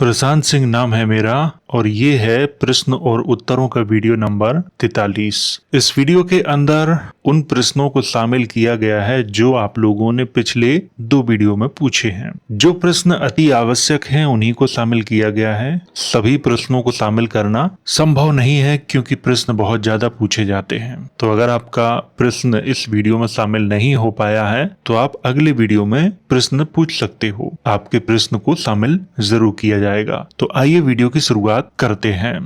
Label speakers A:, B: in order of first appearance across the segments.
A: प्रशांत सिंह नाम है मेरा और ये है प्रश्न और उत्तरों का वीडियो नंबर 43। इस वीडियो के अंदर उन प्रश्नों को शामिल किया गया है जो आप लोगों ने पिछले 2 वीडियो में पूछे हैं। जो प्रश्न अति आवश्यक हैं उन्हीं को शामिल किया गया है। सभी प्रश्नों को शामिल करना संभव नहीं है क्योंकि प्रश्न बहुत ज्यादा पूछे जाते हैं। तो अगर आपका प्रश्न इस वीडियो में शामिल नहीं हो पाया है तो आप अगले वीडियो में प्रश्न पूछ सकते हो। आपके प्रश्न को शामिल जरूर किया जाएगा। तो आइए वीडियो की शुरुआत करते हैं।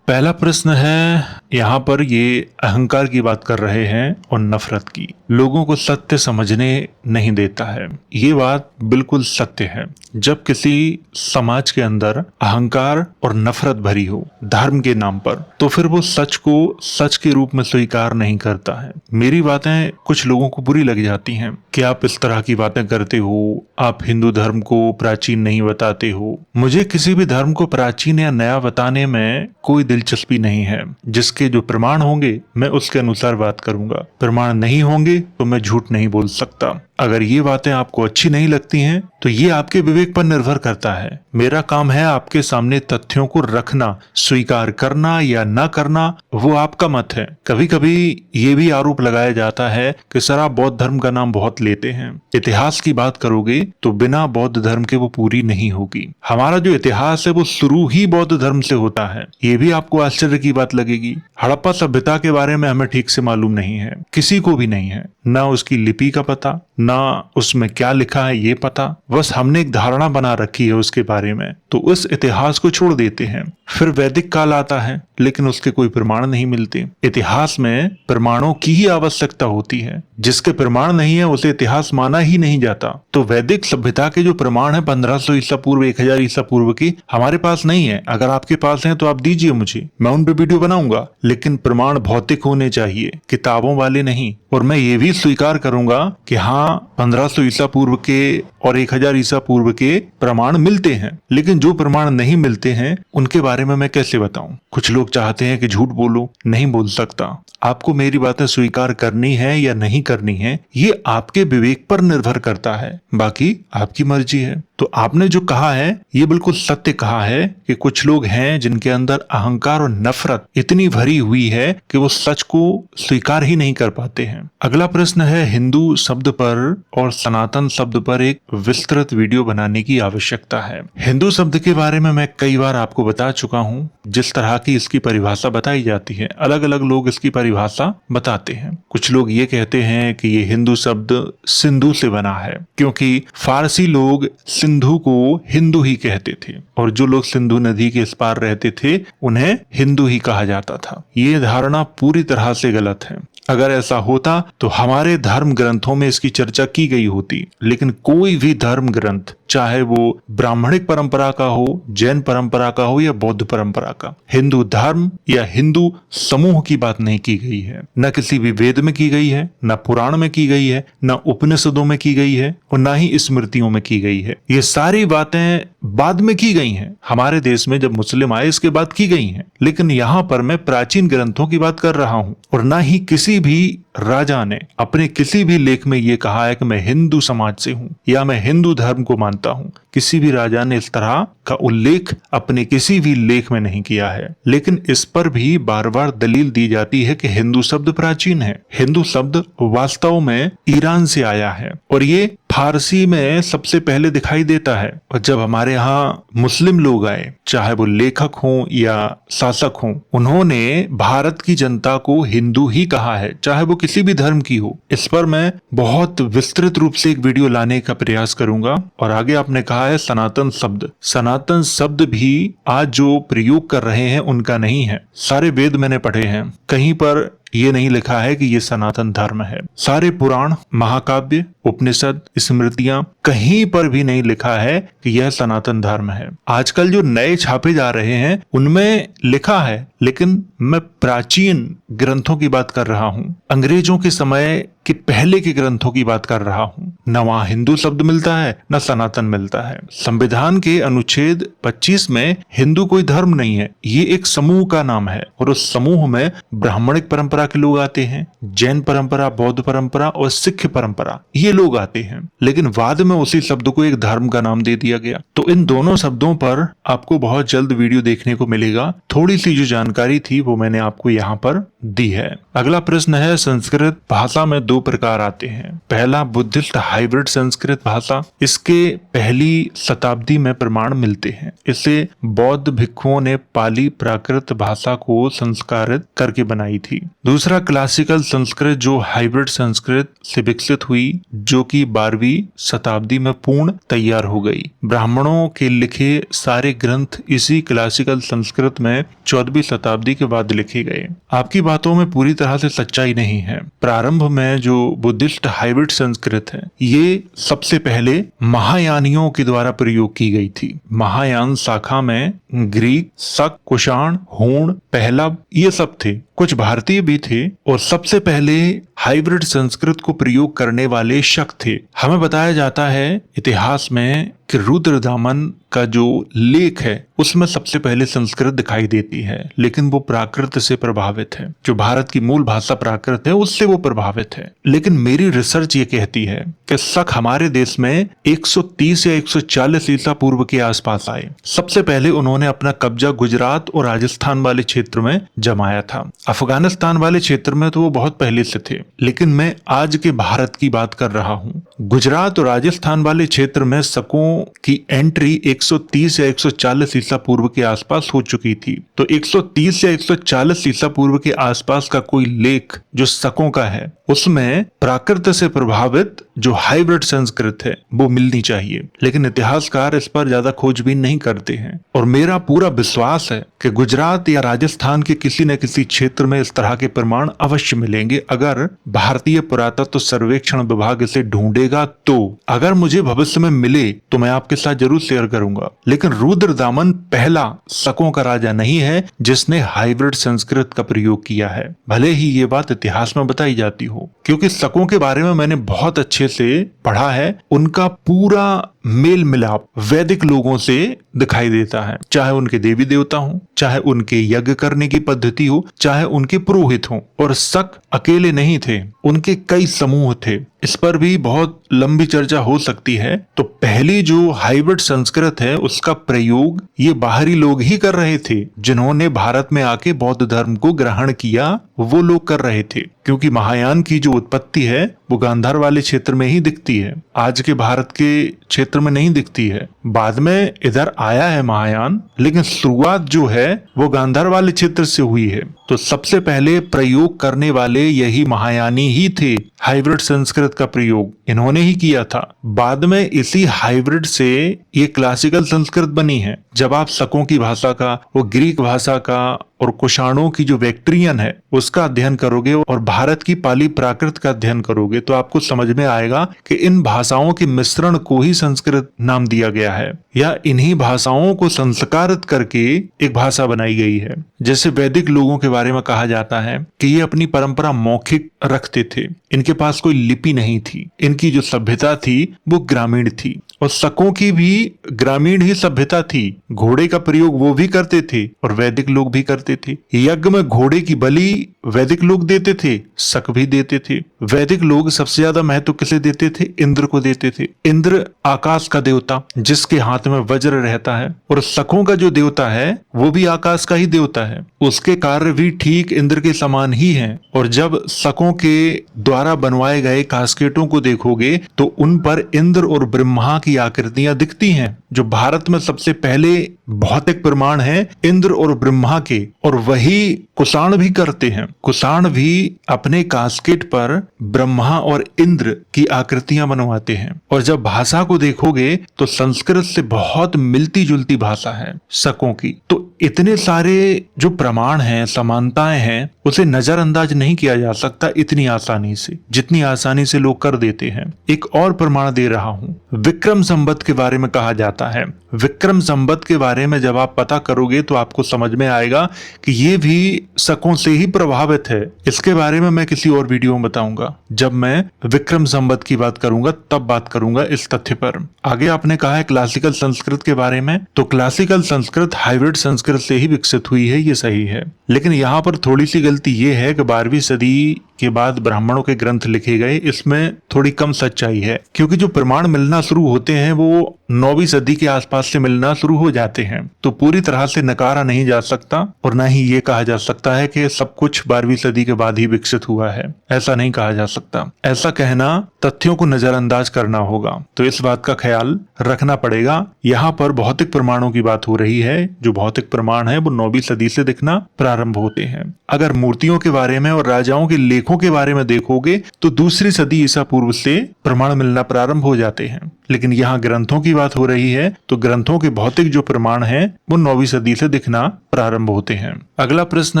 A: पहला प्रश्न है, यहाँ पर ये अहंकार की बात कर रहे हैं और नफरत की। लोगों को सत्य समझने नहीं देता है। ये बात बिल्कुल सत्य है। जब किसी समाज के अंदर अहंकार और नफरत भरी हो धर्म के नाम पर, तो फिर वो सच को सच के रूप में स्वीकार नहीं करता है। मेरी बातें कुछ लोगों को बुरी लग जाती हैं कि आप इस तरह की बातें करते हो, आप हिंदू धर्म को प्राचीन नहीं बताते हो। मुझे किसी भी धर्म को प्राचीन या नया बताने में कोई दिलचस्पी नहीं है। जिसके जो प्रमाण होंगे मैं उसके अनुसार बात करूंगा। प्रमाण नहीं होंगे तो मैं झूठ नहीं बोल सकता। अगर ये बातें आपको अच्छी नहीं लगती हैं तो ये आपके विवेक पर निर्भर करता है। मेरा काम है आपके सामने तथ्यों को रखना, स्वीकार करना या ना करना वो आपका मत है। कभी कभी ये भी आरोप लगाया जाता है कि सर आप बौद्ध धर्म का नाम बहुत लेते हैं। इतिहास की बात करोगे तो बिना बौद्ध धर्म के वो पूरी नहीं होगी। हमारा जो इतिहास है वो शुरू ही बौद्ध धर्म से होता है। ये भी आपको आश्चर्य की बात लगेगी। हड़प्पा सभ्यता के बारे में हमें ठीक से मालूम नहीं है, किसी को भी नहीं है। ना उसकी लिपि का पता, ना उसमें क्या लिखा है ये पता। बस हमने एक धारणा बना रखी है उसके बारे में, तो उस इतिहास को छोड़ देते हैं। फिर वैदिक काल आता है लेकिन उसके कोई प्रमाण नहीं मिलते। इतिहास में प्रमाणों की ही आवश्यकता होती है। जिसके प्रमाण नहीं है उसे इतिहास माना ही नहीं जाता। तो वैदिक सभ्यता के जो प्रमाण है 1500 ईसा पूर्व, 1000 ईसा पूर्व की हमारे पास नहीं है। अगर आपके पास है तो आप दीजिए मुझे, मैं उन पे वीडियो बनाऊंगा। लेकिन प्रमाण भौतिक होने चाहिए, किताबों वाले नहीं। और मैं ये भी स्वीकार करूंगा कि हाँ 1500 ईसा पूर्व के और 1000 ईसा पूर्व के प्रमाण मिलते हैं, लेकिन जो प्रमाण नहीं मिलते हैं उनके बारे में मैं कैसे बताऊं। कुछ लोग चाहते हैं कि झूठ बोलो, नहीं बोल सकता। आपको मेरी बातें स्वीकार करनी है या नहीं करनी है ये आपके विवेक पर निर्भर करता है, बाकी आपकी मर्जी है। तो आपने जो कहा है ये बिल्कुल सत्य कहा है कि कुछ लोग हैं जिनके अंदर अहंकार और नफरत इतनी भरी हुई है कि वो सच को स्वीकार ही नहीं कर पाते हैं। अगला प्रश्न है, हिंदू शब्द पर और सनातन शब्द पर एक विस्तृत वीडियो बनाने की आवश्यकता है। हिंदू शब्द के बारे में मैं कई बार आपको बता चुका हूँ। जिस तरह की इसकी परिभाषा बताई जाती है, अलग अलग लोग इसकी परिभाषा बताते हैं। कुछ लोग ये कहते हैं कि ये हिंदू शब्द सिंधु से बना है, क्योंकि फारसी लोग सिंधु को हिंदू ही कहते थे और जो लोग सिंधु नदी के इस पार रहते थे उन्हें हिंदू ही कहा जाता था। ये धारणा पूरी तरह से गलत है। अगर ऐसा होता तो हमारे धर्म ग्रंथों में इसकी चर्चा की गई होती। लेकिन कोई भी धर्म ग्रंथ, चाहे वो ब्राह्मणिक परंपरा का हो, जैन परंपरा का हो या बौद्ध परंपरा का, हिंदू धर्म या हिंदू समूह की बात नहीं की गई है। न किसी भी वेद में की गई है, न पुराण में की गई है, न उपनिषदों में की गई है और न ही स्मृतियों में की गई है। ये सारी बातें बाद में की गई हैं। हमारे देश में जब मुस्लिम आए इसके बाद की गई हैं। लेकिन यहाँ पर मैं प्राचीन ग्रंथों की बात कर रहा हूँ और न ही किसी भी राजा ने अपने किसी भी लेख में ये कहा है कि मैं हिंदू समाज से हूँ या मैं हिंदू धर्म को मानता हूँ। किसी भी राजा ने इस तरह का उल्लेख अपने किसी भी लेख में नहीं किया है। लेकिन इस पर भी बार बार दलील दी जाती है कि हिंदू शब्द प्राचीन है। हिंदू शब्द वास्तव में ईरान से आया है और ये फारसी में सबसे पहले दिखाई देता है। और जब हमारे यहाँ मुस्लिम लोग आए, चाहे वो लेखक हों या शासक हों, उन्होंने भारत की जनता को हिंदू ही कहा है, चाहे वो किसी भी धर्म की हो। इस पर मैं बहुत विस्तृत रूप से एक वीडियो लाने का प्रयास करूंगा। और आगे आपने कहा है सनातन शब्द। सनातन शब्द भी आज जो प्रयोग कर रहे हैं उनका नहीं है। सारे वेद मैंने पढ़े हैं, कहीं पर ये नहीं लिखा है कि ये सनातन धर्म है। सारे पुराण, महाकाव्य, उपनिषद, स्मृतियां, कहीं पर भी नहीं लिखा है कि यह सनातन धर्म है। आजकल जो नए छापे जा रहे हैं उनमें लिखा है, लेकिन मैं प्राचीन ग्रंथों की बात कर रहा हूँ। अंग्रेजों के समय कि पहले के ग्रंथों की बात कर रहा हूं। न वहां हिंदू शब्द मिलता है, न सनातन मिलता है। संविधान के अनुच्छेद 25 में हिंदू कोई धर्म नहीं है, ये एक समूह का नाम है और उस समूह में ब्राह्मणिक परंपरा के लोग आते हैं, जैन परंपरा, बौद्ध परंपरा और सिख परंपरा, ये लोग आते हैं। लेकिन बाद में उसी शब्द को एक धर्म का नाम दे दिया गया। तो इन दोनों शब्दों पर आपको बहुत जल्द वीडियो देखने को मिलेगा। थोड़ी सी जो जानकारी थी वो मैंने आपको यहाँ पर दी है। अगला प्रश्न है, संस्कृत भाषा में दो प्रकार आते हैं। पहला बुद्धिस्ट हाइब्रिड संस्कृत भाषा, इसके पहली शताब्दी में प्रमाण मिलते हैं। इसे बौद्ध भिक्षुओं ने पाली प्राकृत भाषा को संस्कारित करके बनाई थी। दूसरा क्लासिकल संस्कृत जो हाइब्रिड संस्कृत से विकसित हुई, जो कि 12वीं शताब्दी में पूर्ण तैयार हो गई। ब्राह्मणों के लिखे सारे ग्रंथ इसी क्लासिकल संस्कृत में 14वीं शताब्दी के बाद लिखे गए। आपकी बातों में पूरी तरह से सच्चाई नहीं है। प्रारंभ में जो बुद्धिस्ट हाइब्रिड संस्कृत है, ये सबसे पहले महायानियों के द्वारा प्रयोग की गई थी। महायान शाखा में ग्रीक, शक, कुषाण, हूण, पहलव ये सब थे, कुछ भारतीय भी थे और सबसे पहले हाइब्रिड संस्कृत को प्रयोग करने वाले शक थे। हमें बताया जाता है इतिहास में कि रुद्रदामन का जो लेख है उसमें सबसे पहले संस्कृत दिखाई देती है, लेकिन वो प्राकृत से प्रभावित है। जो भारत की मूल भाषा प्राकृत है उससे वो प्रभावित है। लेकिन मेरी रिसर्च ये कहती है कि शक हमारे देश में 130 या 140 ईसा पूर्व के आसपास आए। सबसे पहले उन्होंने अपना कब्जा गुजरात और राजस्थान वाले क्षेत्र में जमाया था। अफगानिस्तान वाले क्षेत्र में तो वो बहुत पहले से थे, लेकिन मैं आज के भारत की बात कर रहा हूँ। गुजरात और राजस्थान वाले क्षेत्र में शकों की एंट्री 130 या 140 ईसा पूर्व के आसपास हो चुकी थी। तो 130 या 140 ईसा पूर्व के आसपास का कोई लेख जो शकों का है, उसमें प्राकृत से प्रभावित जो हाइब्रिड संस्कृत है वो मिलनी चाहिए। लेकिन इतिहासकार इस पर ज्यादा खोजबीन नहीं करते हैं और मेरा पूरा विश्वास है कि गुजरात या राजस्थान के किसी न किसी क्षेत्र में इस तरह के प्रमाण अवश्य मिलेंगे, अगर भारतीय पुरातत्व सर्वेक्षण विभाग इसे ढूंढेगा तो। अगर मुझे भविष्य में मिले तो मैं आपके साथ जरूर शेयर करूंगा। लेकिन रुद्रदामन पहला शकों का राजा नहीं है जिसने हाइब्रिड संस्कृत का प्रयोग किया है, भले ही ये बात इतिहास में बताई जाती हो। क्योंकि शकों के बारे में मैंने बहुत अच्छे से पढ़ा है, उनका पूरा मेल मिलाप वैदिक लोगों से दिखाई देता है, चाहे उनके देवी देवता हो, चाहे उनके यज्ञ करने की पद्धति हो, चाहे उनके पुरोहित हो। और शक अकेले नहीं थे, उनके कई समूह थे। इस पर भी बहुत लंबी चर्चा हो सकती है। तो पहली जो हाइब्रिड संस्कृत है उसका प्रयोग ये बाहरी लोग ही कर रहे थे, जिन्होंने भारत में आके बौद्ध धर्म को ग्रहण किया, वो लोग कर रहे थे। क्योंकि महायान की जो उत्पत्ति है वो गांधार वाले क्षेत्र में ही दिखती है, आज के भारत के क्षेत्र में नहीं दिखती है। बाद में इधर आया है महायान, लेकिन शुरुआत जो है वो गांधार वाले क्षेत्र से हुई है। तो सबसे पहले प्रयोग करने वाले यही महायानी ही थे। हाइब्रिड संस्कृत का प्रयोग इन्होंने ही किया था। बाद में इसी हाइब्रिड से ये क्लासिकल संस्कृत बनी है। जब आप शकों की भाषा का, वो ग्रीक भाषा का और कुषाणों की जो बैक्ट्रियन है उसका अध्ययन करोगे और भारत की पाली प्राकृत का अध्ययन करोगे तो आपको समझ में आएगा कि इन भाषाओं के मिश्रण को ही संस्कृत नाम दिया गया है, या इन्हीं भाषाओं को संस्कारित करके एक भाषा बनाई गई है। जैसे वैदिक लोगों के बारे में कहा जाता है कि ये अपनी परंपरा मौखिक रखते थे, इनके पास कोई लिपि नहीं थी, इनकी जो सभ्यता थी वो ग्रामीण थी। और शकों की भी ग्रामीण ही सभ्यता थी। घोड़े का प्रयोग वो भी करते थे और वैदिक लोग भी करते थे। यज्ञ में घोड़े की बलि वैदिक लोग देते थे, शक भी देते थे। वैदिक लोग सबसे ज्यादा महत्व किसे देते थे? इंद्र को देते थे। इंद्र आकाश का देवता जिसके हाथ में वज्र रहता है, और शकों का जो देवता है वो भी आकाश का ही देवता है। उसके कार्य भी ठीक इंद्र के समान ही हैं। और जब शकों के द्वारा बनवाए गए कास्केटों को देखोगे तो उन पर इंद्र और ब्रह्मा की आकृतियां दिखती हैं। जो भारत में सबसे पहले भौतिक प्रमाण है इंद्र और ब्रह्मा के, और वही कुषाण भी करते हैं। कुषाण भी अपने कास्केट पर ब्रह्मा और इंद्र की आकृतियां बनवाते हैं। और जब भाषा को देखोगे तो संस्कृत से बहुत मिलती जुलती भाषा है शकों की। तो इतने सारे जो प्रमाण हैं, समानताएं हैं, उसे नजरअंदाज नहीं किया जा सकता इतनी आसानी से, जितनी आसानी से लोग कर देते हैं। एक और प्रमाण दे रहा हूं। विक्रम संवत के बारे में कहा जाता जाता है। विक्रम संवत के बारे में जब आप पता करोगे तो आपको समझ में आएगा कि ये भी शकों से ही प्रभावित है। इसके बारे में मैं किसी और वीडियो में बताऊंगा। जब मैं विक्रम संवत की बात करूंगा तब बात करूंगा इस तथ्य पर। आगे आपने कहा है क्लासिकल संस्कृत के बारे में, तो क्लासिकल संस्कृत हाइब्रिड संस्कृत से ही विकसित हुई है, ये सही है। लेकिन यहाँ पर थोड़ी सी गलती ये है कि 12वीं सदी के बाद ब्राह्मणों के ग्रंथ लिखे गए, इसमें थोड़ी कम सच्चाई है, क्योंकि जो प्रमाण मिलना शुरू होते हैं वो 9वीं सदी के आसपास से मिलना शुरू हो जाते हैं। तो पूरी तरह से नकारा नहीं जा सकता और ना ही ये कहा जा सकता है कि सब कुछ 12वीं सदी के बाद ही विकसित हुआ है, ऐसा नहीं कहा जा सकता। ऐसा कहना तथ्यों को नजरअंदाज करना होगा, तो इस बात का ख्याल रखना पड़ेगा। यहाँ पर भौतिक प्रमाणों की बात हो रही है। जो भौतिक प्रमाण है वो 9वीं सदी से दिखना प्रारंभ होते हैं। अगर मूर्तियों के बारे में और राजाओं के लेखों के बारे में देखोगे तो 2री सदी ईसा पूर्व से प्रमाण मिलना प्रारंभ हो जाते हैं। लेकिन यहाँ ग्रंथों की बात हो रही है तो ग्रंथों के भौतिक जो प्रमाण है वो 9वीं सदी से दिखना प्रारंभ होते हैं। अगला प्रश्न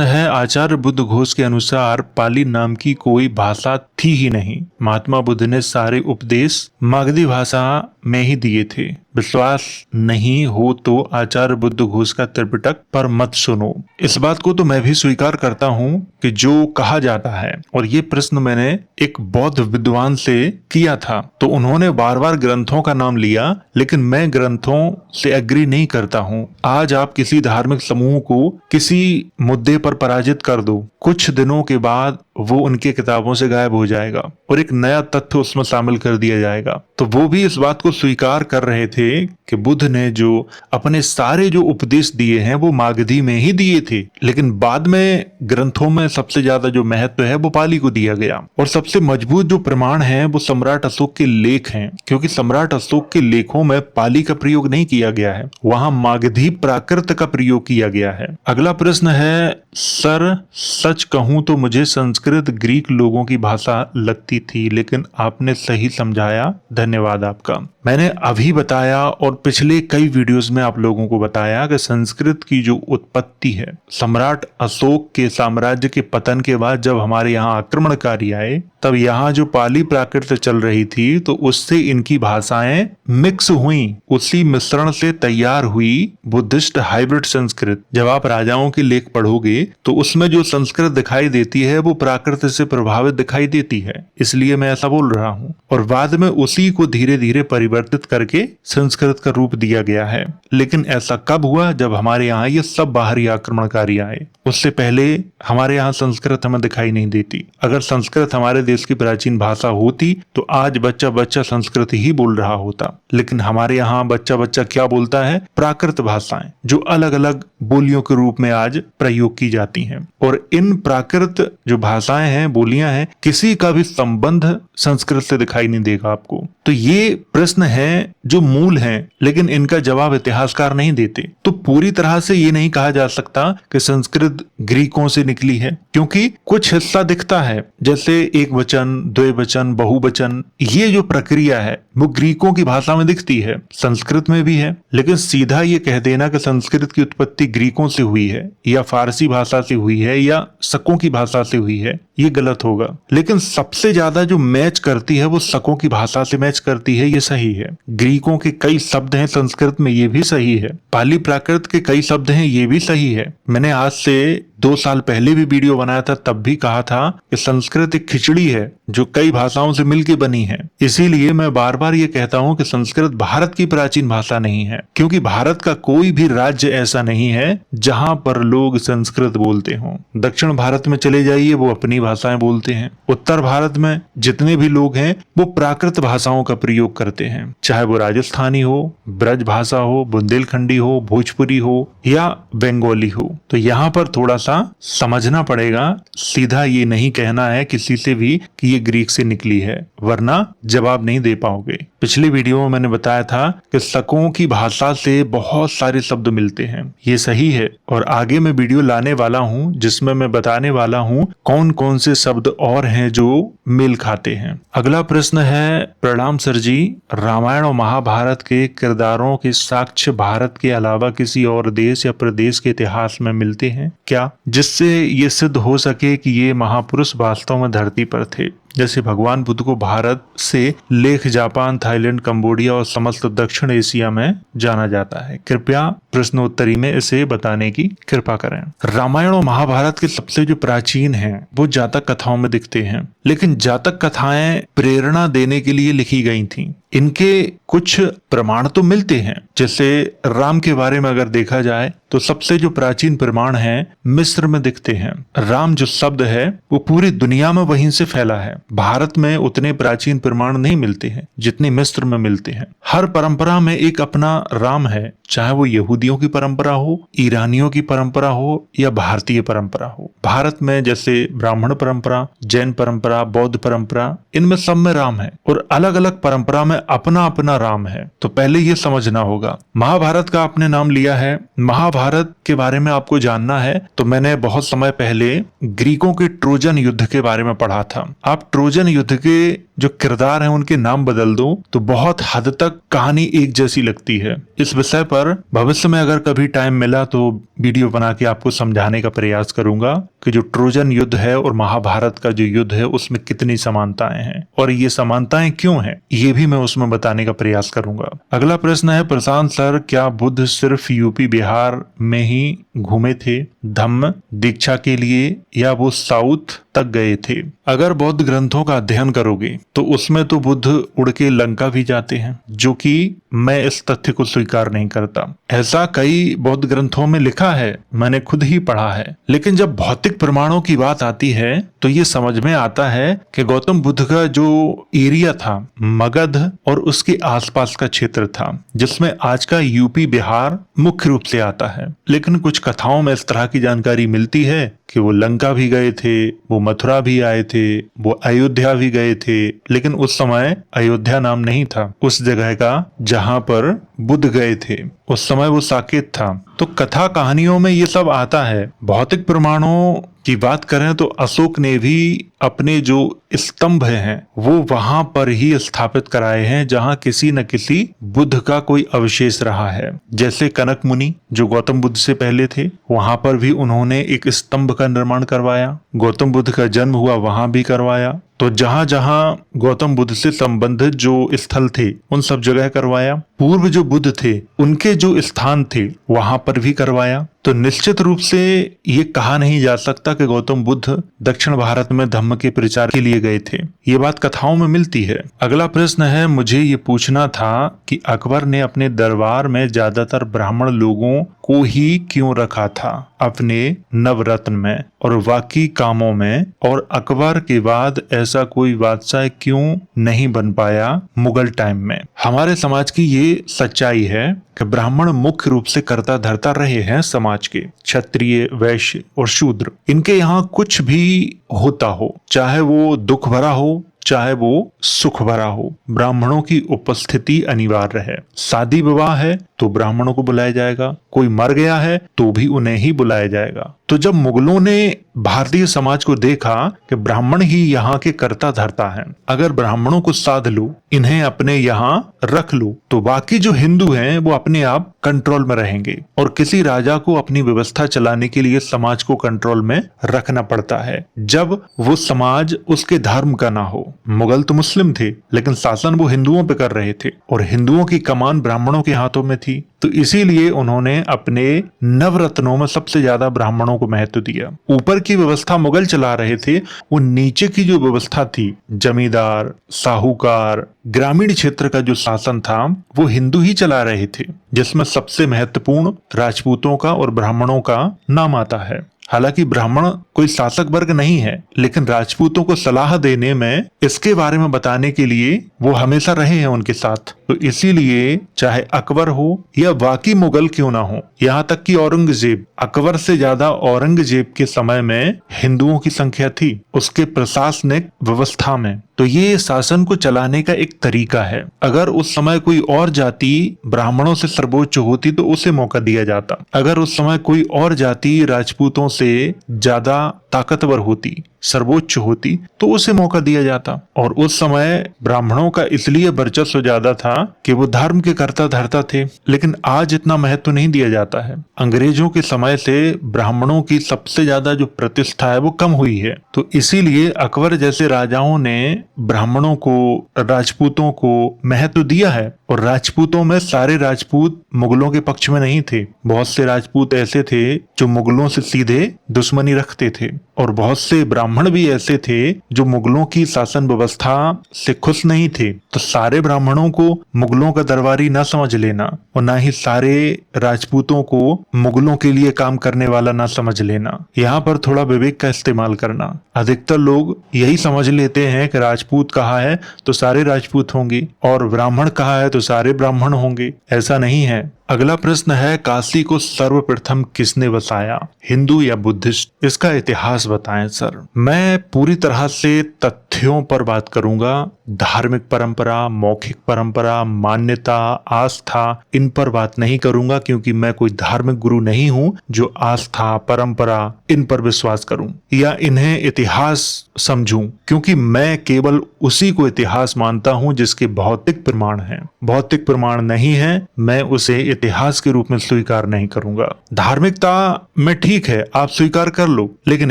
A: है, आचार्य बुद्ध घोष के अनुसार पाली नाम की कोई भाषा थी ही नहीं। महात्मा बुद्ध ने सारे उपदेश मागधी भाषा में ही दिए थे। विश्वास नहीं हो तो आचार्य बुद्ध घोष का त्रिपिटक पर मत सुनो। इस बात को तो मैं भी स्वीकार करता हूँ कि जो कहा जाता है, और ये प्रश्न मैंने एक बौद्ध विद्वान से किया था तो उन्होंने बार बार ग्रंथों का नाम लिया, लेकिन मैं ग्रंथों से एग्री नहीं करता हूँ। आज आप किसी धार्मिक समूह को किसी मुद्दे पर पराजित कर दो, कुछ दिनों के बाद वो उनके किताबों से गायब हो जाएगा और एक नया तथ्य उसमें शामिल कर दिया जाएगा। तो वो भी इस बात को स्वीकार कर रहे थे कि बुद्ध ने जो अपने सारे जो उपदेश दिए हैं वो मागधी में ही दिए थे, लेकिन बाद में ग्रंथों में सबसे ज्यादा जो महत्व है वो पाली को दिया गया। और सबसे मजबूत जो प्रमाण है वो सम्राट अशोक के लेख हैं, क्योंकि सम्राट अशोक के लेखों में पाली का प्रयोग नहीं किया गया है, वहां मागधी प्राकृत का प्रयोग किया गया है। अगला प्रश्न है, सर सच कहूं तो मुझे संस्कृत ग्रीक लोगों की भाषा लगती थी, लेकिन आपने सही समझाया, धन्यवाद आपका। मैंने अभी बताया और पिछले कई वीडियोस में आप लोगों को बताया कि संस्कृत की जो उत्पत्ति है, सम्राट अशोक के साम्राज्य के पतन के बाद जब हमारे यहाँ आक्रमणकारी आए तब यहाँ जो पाली प्राकृत चल रही थी तो उससे इनकी भाषाएं मिक्स हुई, उसी मिश्रण से तैयार हुई बुद्धिस्ट हाइब्रिड संस्कृत। जब आप राजाओं के लेख पढ़ोगे तो उसमें जो संस्कृत दिखाई देती है वो प्राकृत से प्रभावित दिखाई देती है, इसलिए मैं ऐसा बोल रहा हूँ। और बाद में उसी को धीरे धीरे परिवर्तित करके संस्कृत का रूप दिया गया है। लेकिन ऐसा कब हुआ? जब हमारे यहाँ ये सब बाहरी आक्रमणकारी आए। उससे पहले हमारे यहाँ संस्कृत हमें दिखाई नहीं देती। अगर संस्कृत हमारे देश की प्राचीन भाषा होती तो आज बच्चा बच्चा संस्कृत ही बोल रहा होता, लेकिन हमारे यहाँ बच्चा बच्चा क्या बोलता है? प्राकृत भाषाएं, जो अलग अलग बोलियों के रूप में आज प्रयोग की जाती हैं। और इन प्राकृत जो भाषाएं हैं, बोलियां हैं, किसी का भी संबंध संस्कृत से दिखाई नहीं देगा आपको। तो ये प्रश्न है जो मूल हैं, लेकिन इनका जवाब इतिहासकार नहीं देते। तो पूरी तरह से ये नहीं कहा जा सकता कि संस्कृत ग्रीकों से निकली है, क्योंकि कुछ हिस्सा दिखता है, जैसे एक वचन, द्विवचन, बहुवचन, ये जो प्रक्रिया है वो ग्रीकों की भाषा में दिखती है, संस्कृत में भी है। लेकिन सीधा ये कह देना कि संस्कृत की उत्पत्ति ग्रीकों से हुई है या फारसी भाषा से हुई है या शकों की भाषा से हुई है, ये गलत होगा। लेकिन सबसे ज्यादा जो मैच करती है वो शकों की भाषा से मैच करती है, ये सही है। ग्रीकों के कई शब्द हैं संस्कृत में, ये भी सही है। पाली प्राकृत के कई शब्द हैं, ये भी सही है। मैंने आज से 2 साल पहले भी वीडियो बनाया था, तब भी कहा था कि संस्कृत एक खिचड़ी है जो कई भाषाओं से मिलकर बनी है। इसीलिए मैं बार बार ये कहता हूँ कि संस्कृत भारत की प्राचीन भाषा नहीं है, क्योंकि भारत का कोई भी राज्य ऐसा नहीं है जहां पर लोग संस्कृत बोलते हों। दक्षिण भारत में चले जाइए, वो अपनी भाषाएं बोलते हैं। उत्तर भारत में जितने भी लोग हैं वो प्राकृत भाषाओं का प्रयोग करते हैं, चाहे वो राजस्थानी हो, ब्रज भाषा हो, बुंदेलखंडी हो, भोजपुरी हो या बंगाली हो। तो यहाँ पर थोड़ा सा समझना पड़ेगा, सीधा ये नहीं कहना है किसी से भी कि ये ग्रीक से निकली है, वरना जवाब नहीं दे पाओगे। पिछली वीडियो में मैंने बताया था कि शकों की भाषा से बहुत सारे शब्द मिलते हैं, ये सही है। और आगे मैं वीडियो लाने वाला हूँ जिसमें मैं बताने वाला हूँ कौन कौन से शब्द और हैं जो मेल खाते हैं। अगला प्रश्न है, प्रणाम सर जी, रामायण और महाभारत के किरदारों के साक्ष्य भारत के अलावा किसी और देश या प्रदेश के इतिहास में मिलते हैं क्या, जिससे ये सिद्ध हो सके कि ये महापुरुष वास्तव में धरती पर थे? जैसे भगवान बुद्ध को भारत से लेह, जापान, थाईलैंड, कंबोडिया और समस्त दक्षिण एशिया में जाना जाता है। कृपया प्रश्नोत्तरी में इसे बताने की कृपा करें। रामायण और महाभारत के सबसे जो प्राचीन हैं वो जातक कथाओं में दिखते हैं, लेकिन जातक कथाएं प्रेरणा देने के लिए लिखी गई थीं। इनके कुछ प्रमाण तो मिलते हैं। जैसे राम के बारे में अगर देखा जाए तो सबसे जो प्राचीन प्रमाण है मिस्र में दिखते हैं। राम जो शब्द है वो पूरी दुनिया में वहीं से फैला है। भारत में उतने प्राचीन प्रमाण नहीं मिलते हैं जितने मिस्र में मिलते हैं। हर परंपरा में एक अपना राम है, चाहे वो यहूदियों की परंपरा हो, ईरानियों की परंपरा हो या भारतीय परंपरा हो। भारत में जैसे ब्राह्मण परंपरा, जैन परंपरा, बौद्ध परंपरा, इनमें सब में राम है और अलग अलग परंपरा में अपना अपना राम है। तो पहले ये समझना होगा। महाभारत का आपने नाम लिया है, महाभारत के बारे में आपको जानना है तो मैंने बहुत समय पहले ग्रीकों के ट्रोजन युद्ध के बारे में पढ़ा था। आप ट्रोजन युद्ध के जो किरदार हैं उनके नाम बदल दो तो बहुत हद तक कहानी एक जैसी लगती है। इस विषय पर भविष्य में अगर कभी टाइम मिला तो वीडियो बना के आपको समझाने का प्रयास करूंगा कि जो ट्रोजन युद्ध है और महाभारत का जो युद्ध है उसमें कितनी समानताएं हैं और ये समानताएं क्यों हैं, ये भी मैं उसमें बताने का प्रयास करूंगा। अगला प्रश्न है, प्रशांत सर, क्या बुद्ध सिर्फ यूपी बिहार में ही घूमे थे धम्म दीक्षा के लिए या वो साउथ तक गए थे? अगर बौद्ध ग्रंथों का अध्ययन करोगे तो उसमें तो बुद्ध उड़ के लंका भी जाते हैं, जो कि मैं इस तथ्य को स्वीकार नहीं करता। ऐसा कई बौद्ध ग्रंथों में लिखा है, मैंने खुद ही पढ़ा है। लेकिन जब भौतिक प्रमाणों की बात आती है तो ये समझ में आता है कि गौतम बुद्ध का जो एरिया था मगध और उसके आसपास का क्षेत्र था, जिसमें आज का यूपी बिहार मुख्य रूप से आता है। लेकिन कुछ कथाओं में इस तरह की जानकारी मिलती है कि वो लंका भी गए थे, वो मथुरा भी आए थे, वो अयोध्या भी गए थे। लेकिन उस समय अयोध्या नाम नहीं था उस जगह का जहां पर बुद्ध गए थे, उस समय वो साकेत था। तो कथा कहानियों में ये सब आता है। भौतिक प्रमाणों की बात करें तो अशोक ने भी अपने जो स्तंभ हैं वो वहां पर ही स्थापित कराए हैं जहां किसी न किसी बुद्ध का कोई अवशेष रहा है। जैसे कनक मुनि जो गौतम बुद्ध से पहले थे, वहां पर भी उन्होंने एक स्तंभ का निर्माण करवाया। गौतम बुद्ध का जन्म हुआ वहां भी करवाया। तो जहां जहां गौतम बुद्ध से संबंधित जो स्थल थे उन सब जगह करवाया। पूर्व जो बुद्ध थे उनके जो स्थान थे वहां पर भी करवाया। तो निश्चित रूप से ये कहा नहीं जा सकता कि गौतम बुद्ध दक्षिण भारत में धम्म के प्रचार के लिए गए थे। ये बात कथाओं में मिलती है। अगला प्रश्न है, मुझे ये पूछना था कि अकबर ने अपने दरबार में ज्यादातर ब्राह्मण लोगों को ही क्यों रखा था अपने नवरत्न में और बाकी कामों में, और अकबर के बाद ऐसा कोई बादशाह क्यों नहीं बन पाया मुगल टाइम में? हमारे समाज की ये सच्चाई है कि ब्राह्मण मुख्य रूप से कर्ता धर्ता रहे हैं समाज के। क्षत्रिय, वैश्य और शूद्र, इनके यहाँ कुछ भी होता हो, चाहे वो दुख भरा हो चाहे वो सुख भरा हो, ब्राह्मणों की उपस्थिति अनिवार्य है। शादी विवाह है तो ब्राह्मणों को बुलाया जाएगा, कोई मर गया है तो भी उन्हें ही बुलाया जाएगा। तो जब मुगलों ने भारतीय समाज को देखा कि ब्राह्मण ही यहाँ के कर्ता धर्ता हैं, अगर ब्राह्मणों को साध लो, इन्हें अपने यहाँ रख लो, तो बाकी जो हिंदू हैं वो अपने आप कंट्रोल में रहेंगे। और किसी राजा को अपनी व्यवस्था चलाने के लिए समाज को कंट्रोल में रखना पड़ता है जब वो समाज उसके धर्म का ना हो। मुगल तो मुस्लिम थे लेकिन शासन वो हिंदुओं पे कर रहे थे और हिंदुओं की कमान ब्राह्मणों के हाथों में थी। तो इसीलिए उन्होंने अपने नवरत्नों में सबसे ज्यादा ब्राह्मणों को महत्व दिया। ऊपर की व्यवस्था मुगल चला रहे थे, वो नीचे की जो व्यवस्था थी, जमींदार, साहूकार, ग्रामीण क्षेत्र का जो शासन था वो हिंदू ही चला रहे थे, जिसमें सबसे महत्वपूर्ण राजपूतों का और ब्राह्मणों का नाम आता है। हालांकि ब्राह्मण कोई शासक वर्ग नहीं है, लेकिन राजपूतों को सलाह देने में, इसके बारे में बताने के लिए वो हमेशा रहे हैं उनके साथ। तो इसीलिए चाहे अकबर हो या बाकी मुगल क्यों ना हो, यहाँ तक कि औरंगजेब, अकबर से ज्यादा औरंगजेब के समय में हिंदुओं की संख्या थी उसके प्रशासनिक व्यवस्था में। तो ये शासन को चलाने का एक तरीका है। अगर उस समय कोई और जाति ब्राह्मणों से सर्वोच्च होती तो उसे मौका दिया जाता। अगर उस समय कोई और जाति राजपूतों से ज्यादा ताकतवर होती, सर्वोच्च होती, तो उसे मौका दिया जाता। और उस समय ब्राह्मणों का इसलिए वर्चस्व ज्यादा था कि वो धर्म के कर्ता धर्ता थे, लेकिन आज इतना महत्व नहीं दिया जाता है। अंग्रेजों के समय से ब्राह्मणों की सबसे ज्यादा जो प्रतिष्ठा है वो कम हुई है। तो इसीलिए अकबर जैसे राजाओं ने ब्राह्मणों को, राजपूतों को महत्व दिया है। और राजपूतों में सारे राजपूत मुगलों के पक्ष में नहीं थे। बहुत से राजपूत ऐसे थे जो मुगलों से सीधे दुश्मनी रखते थे, और बहुत से ब्राह्मण भी ऐसे थे जो मुगलों की शासन व्यवस्था से खुश नहीं थे। तो सारे ब्राह्मणों को मुगलों का दरबारी न समझ लेना, और ना ही सारे राजपूतों को मुगलों के लिए काम करने वाला ना समझ लेना। यहाँ पर थोड़ा विवेक का इस्तेमाल करना। अधिकतर लोग यही समझ लेते हैं कि राजपूत कहा है तो सारे राजपूत होंगे, और ब्राह्मण कहा है तो सारे ब्राह्मण होंगे। ऐसा नहीं है। अगला प्रश्न है, काशी को सर्वप्रथम किसने बसाया, हिंदू या बुद्धिस्ट? इसका इतिहास बताएं सर। मैं पूरी तरह से तथ्यों पर बात करूंगा। धार्मिक परंपरा, मौखिक परंपरा, मान्यता, आस्था, इन पर बात नहीं करूंगा, क्योंकि मैं कोई धार्मिक गुरु नहीं हूं जो आस्था, परंपरा इन पर विश्वास करूं या इन्हें इतिहास समझूं, क्योंकि मैं केवल उसी को इतिहास मानता हूं जिसके भौतिक प्रमाण हैं। भौतिक प्रमाण नहीं है, मैं उसे इतिहास के रूप में स्वीकार नहीं करूंगा। धार्मिकता में ठीक है, आप स्वीकार कर लो, लेकिन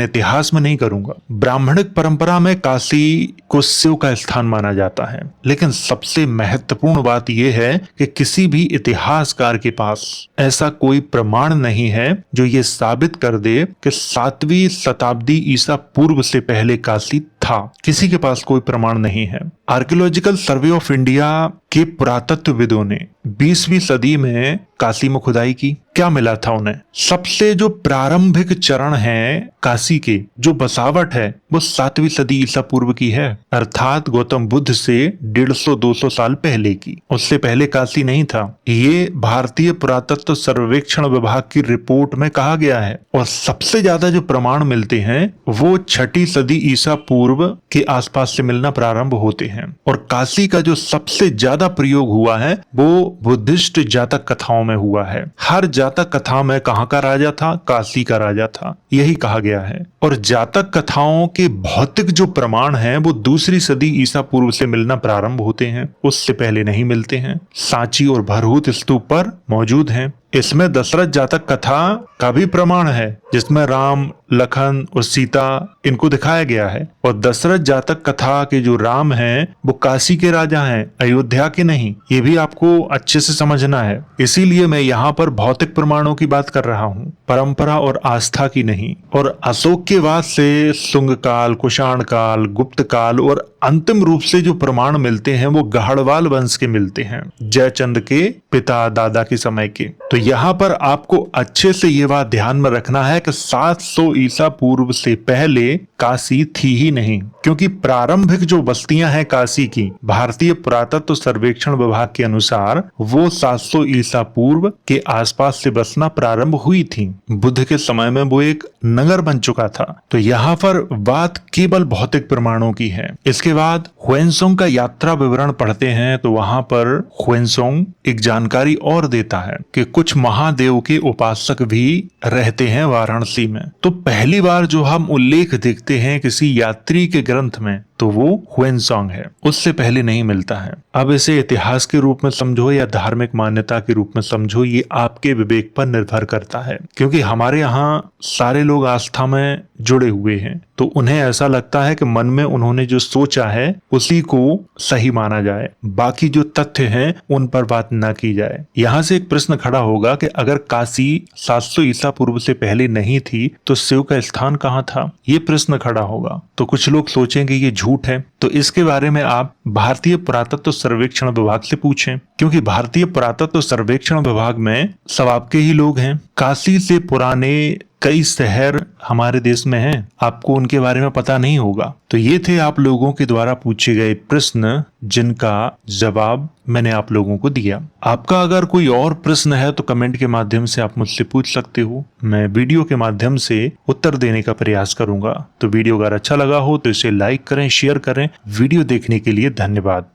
A: इतिहास में नहीं करूंगा। ब्राह्मणिक परंपरा में काशी को शिव का स्थान माना जाता है, लेकिन सबसे महत्वपूर्ण बात यह है कि किसी भी इतिहासकार के पास ऐसा कोई प्रमाण नहीं है जो ये साबित कर दे कि 7वीं शताब्दी ईसा पूर्व से पहले काशी था। किसी के पास कोई प्रमाण नहीं है। आर्कियोलॉजिकल सर्वे ऑफ इंडिया के पुरातत्वविदों ने 20वीं सदी में काशी में खुदाई की। क्या मिला था उन्हें? सबसे जो प्रारंभिक चरण है काशी के, जो बसावट है, वो 7वीं सदी ईसा पूर्व की है, अर्थात गौतम बुद्ध से 150-200 साल पहले की। उससे पहले काशी नहीं था। ये भारतीय पुरातत्व सर्वेक्षण विभाग की रिपोर्ट में कहा गया है। और सबसे ज्यादा जो प्रमाण मिलते हैं वो 6ठी सदी ईसा पूर्व के आसपास से मिलना प्रारंभ होते हैं। और काशी का जो सबसे ज्यादा प्रयोग हुआ है वो बुद्धिस्ट जातक कथाओं में हुआ है। हर जातक कथा में कहाँ का राजा था? काशी का राजा था, यही कहा गया है। और जातक कथाओं के भौतिक जो प्रमाण हैं वो 2री सदी ईसा पूर्व से मिलना प्रारंभ होते हैं, उससे पहले नहीं मिलते हैं। सांची और भरहूत स्तूप पर मौजूद हैं। इसमें दशरथ जातक कथा का भी प्रमाण है, जिसमें राम, लखन और सीता इनको दिखाया गया है। और दशरथ जातक कथा के जो राम हैं वो काशी के राजा हैं, अयोध्या के नहीं। ये भी आपको अच्छे से समझना है। इसीलिए मैं यहाँ पर भौतिक प्रमाणों की बात कर रहा हूँ, परंपरा और आस्था की नहीं। और अशोक के बाद से शुंग काल, कुषाण काल, गुप्त काल और अंतिम रूप से जो प्रमाण मिलते हैं वो गढ़वाल वंश के मिलते हैं, जयचंद के पिता दादा के समय के। तो यहाँ पर आपको अच्छे से ये बात ध्यान में रखना है कि 700 ईसा पूर्व से पहले काशी थी ही नहीं, क्योंकि प्रारंभिक जो बस्तियां हैं काशी की, भारतीय पुरातत्व सर्वेक्षण विभाग के अनुसार वो 700 ईसा पूर्व के आसपास से बसना प्रारंभ हुई थी। बुद्ध के समय में वो एक नगर बन चुका था। तो यहाँ पर बात केवल भौतिक प्रमाणों की है। इसके बाद ह्वेनसोंग का यात्रा विवरण पढ़ते हैं तो वहां पर ह्वेनसोंग एक जानकारी और देता है कि कुछ महादेव के उपासक भी रहते हैं वाराणसी में। तो पहली बार जो हम उल्लेख देखते हैं किसी यात्री के ग्रंथ में तो वो ह्वेनसोंग है, उससे पहले नहीं मिलता है। अब इसे इतिहास के रूप में समझो या धार्मिक मान्यता के रूप में समझो, ये आपके विवेक पर निर्भर करता है। क्योंकि हमारे यहाँ सारे लोग आस्था में जुड़े हुए हैं, तो उन्हें ऐसा लगता है कि मन में उन्होंने जो सोचा है उसी को सही माना जाए, बाकी जो तथ्य हैं उन पर बात न की जाए। यहाँ से एक प्रश्न खड़ा होगा कि अगर काशी 700 ईसा पूर्व से पहले नहीं थी तो शिव का स्थान कहाँ था? ये प्रश्न खड़ा होगा। तो कुछ लोग सोचेंगे ये झूठ है, तो इसके बारे में आप भारतीय पुरातत्व सर्वेक्षण विभाग से पूछें, क्योंकि भारतीय पुरातत्व सर्वेक्षण विभाग में सब आपके ही लोग हैं। काशी से पुराने कई शहर हमारे देश में हैं, आपको उनके बारे में पता नहीं होगा। तो ये थे आप लोगों के द्वारा पूछे गए प्रश्न, जिनका जवाब मैंने आप लोगों को दिया। आपका अगर कोई और प्रश्न है तो कमेंट के माध्यम से आप मुझसे पूछ सकते हो, मैं वीडियो के माध्यम से उत्तर देने का प्रयास करूंगा। तो वीडियो अगर अच्छा लगा हो तो इसे लाइक करें, शेयर करें। वीडियो देखने के लिए धन्यवाद।